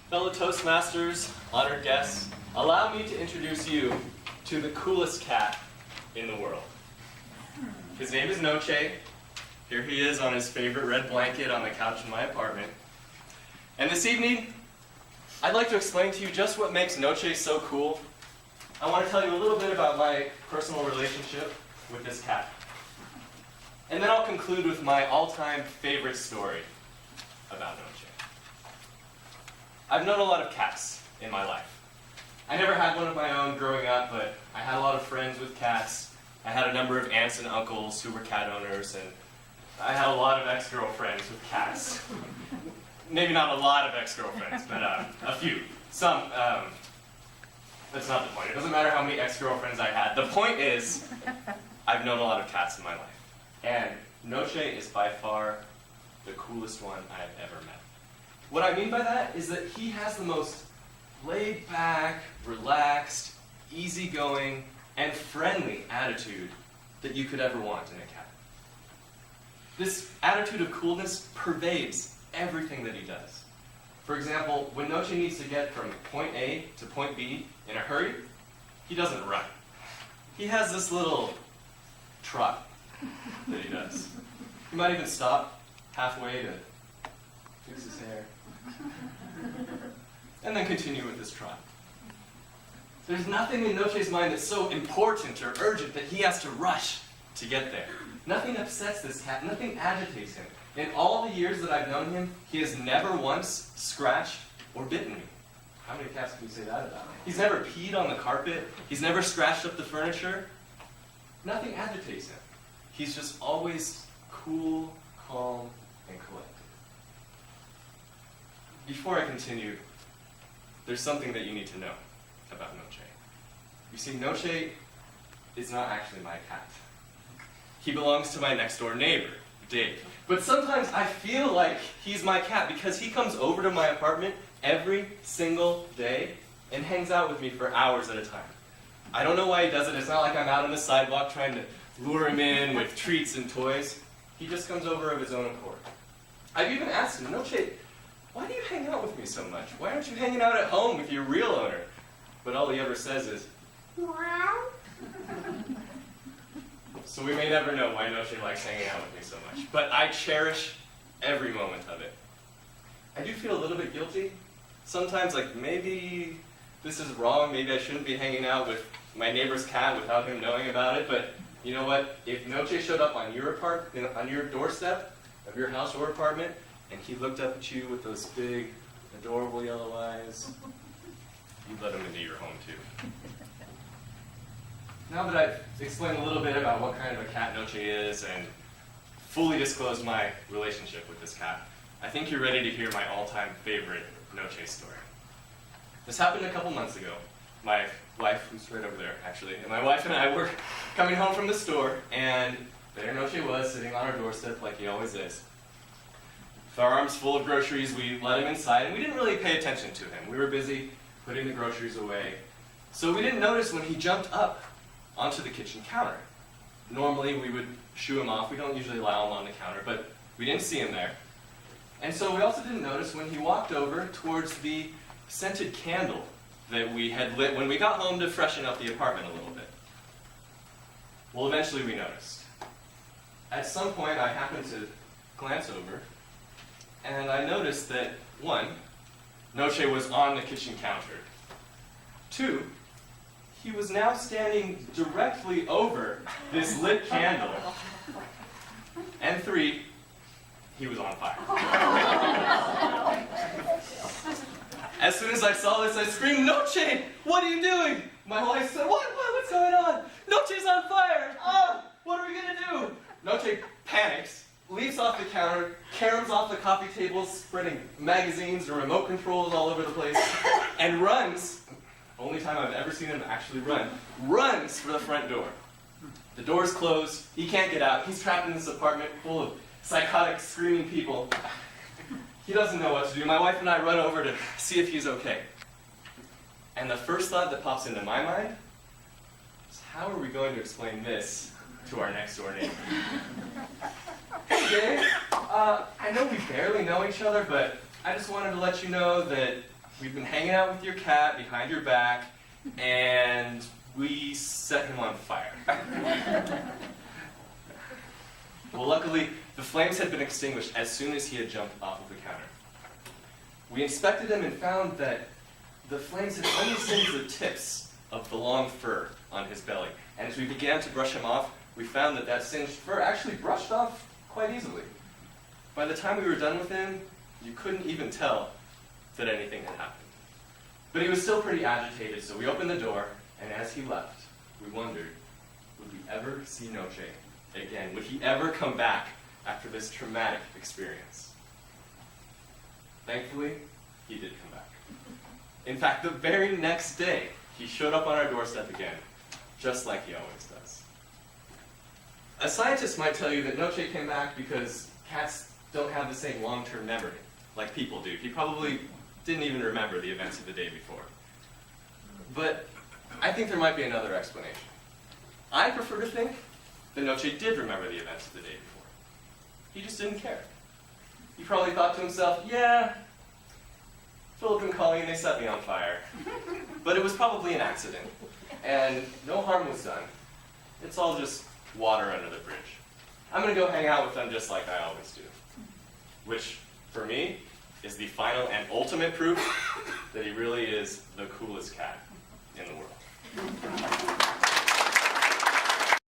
Fellow Toastmasters, honored guests, allow me to introduce you to the coolest cat in the world. His name is Noche. Here he is on his favorite red blanket on the couch in my apartment. And this evening, I'd like to explain to you just what makes Noche so cool. I want to tell you a little bit about my personal relationship with this cat. And then I'll conclude with my all-time favorite story about Noche. I've known a lot of cats in my life. I never had one of my own growing up, but I had a lot of friends with cats. I had a number of aunts and uncles who were cat owners, and I had a lot of ex-girlfriends with cats. Maybe not a lot of ex-girlfriends, but a few. Some, that's not the point. It doesn't matter how many ex-girlfriends I had. The point is, I've known a lot of cats in my life. And Noche is by far the coolest one I've ever met. What I mean by that is that he has the most laid-back, relaxed, easygoing, and friendly attitude that you could ever want in a cat. This attitude of coolness pervades everything that he does. For example, when Noche needs to get from point A to point B in a hurry, he doesn't run. He has this little trot that he does. He might even stop halfway to fix his hair, and then continue with this trot. There's nothing in Noche's mind that's so important or urgent that he has to rush to get there. Nothing upsets this cat, nothing agitates him. In all the years that I've known him, he has never once scratched or bitten me. How many cats can you say that about? He's never peed on the carpet, he's never scratched up the furniture. Nothing agitates him. He's just always cool, calm, and collected. Before I continue, there's something that you need to know about Noche. You see, Noche is not actually my cat. He belongs to my next door neighbor, Dave. But sometimes I feel like he's my cat because he comes over to my apartment every single day and hangs out with me for hours at a time. I don't know why he does it. It's not like I'm out on the sidewalk trying to lure him in with treats and toys. He just comes over of his own accord. I've even asked him, Noche, why do you hang out with me so much? Why aren't you hanging out at home with your real owner? But all he ever says is, wow. So we may never know why Noche likes hanging out with me so much. But I cherish every moment of it. I do feel a little bit guilty. Sometimes, like, maybe this is wrong. Maybe I shouldn't be hanging out with my neighbor's cat without him knowing about it. But you know what? If Noche showed up on your doorstep of your house or apartment, and he looked up at you with those big, adorable yellow eyes, you'd let him into your home too. Now that I've explained a little bit about what kind of a cat Noche is and fully disclosed my relationship with this cat, I think you're ready to hear my all-time favorite Noche story. This happened a couple months ago. My wife, who's right over there actually, and my wife and I were coming home from the store, and there Noche was sitting on our doorstep like he always is. With our arms full of groceries, we let him inside, and we didn't really pay attention to him. We were busy putting the groceries away. So we didn't notice when he jumped up onto the kitchen counter. Normally we would shoo him off. We don't usually allow him on the counter, but we didn't see him there. And so we also didn't notice when he walked over towards the scented candle that we had lit when we got home to freshen up the apartment a little bit. Well, eventually we noticed. At some point I happened to glance over, and I noticed that, one, Noche was on the kitchen counter. Two, he was now standing directly over this lit candle. And three, he was on fire. As soon as I saw this, I screamed, Noche, what are you doing? My wife said, what's going on? Noche's on fire! Oh, what are we gonna do? Noche panics, leaps off the counter, caroms off the coffee table, spreading magazines and remote controls all over the place, and runs, only time I've ever seen him actually run, runs for the front door. The door's closed, he can't get out, he's trapped in this apartment full of psychotic, screaming people. He doesn't know what to do. My wife and I run over to see if he's okay. And the first thought that pops into my mind is, how are we going to explain this to our next door neighbor? Hey Dave, I know we barely know each other, but I just wanted to let you know that we've been hanging out with your cat behind your back, and we set him on fire. Well, luckily, the flames had been extinguished as soon as he had jumped off of the counter. We inspected him and found that the flames had only singed the tips of the long fur on his belly. And as we began to brush him off, we found that that singed fur actually brushed off quite easily. By the time we were done with him, you couldn't even tell that anything had happened. But he was still pretty agitated, so we opened the door, and as he left, we wondered, would we ever see Noche again? Would he ever come back after this traumatic experience? Thankfully, he did come back. In fact, the very next day, he showed up on our doorstep again, just like he always does. A scientist might tell you that Noche came back because cats don't have the same long-term memory like people do. He probably didn't even remember the events of the day before. But I think there might be another explanation. I prefer to think that Noche did remember the events of the day before. He just didn't care. He probably thought to himself, yeah, Philip and Colleen, they set me on fire. But it was probably an accident, and no harm was done. It's all just water under the bridge. I'm going to go hang out with them just like I always do. Which, for me, is the final and ultimate proof that he really is the coolest cat in the world.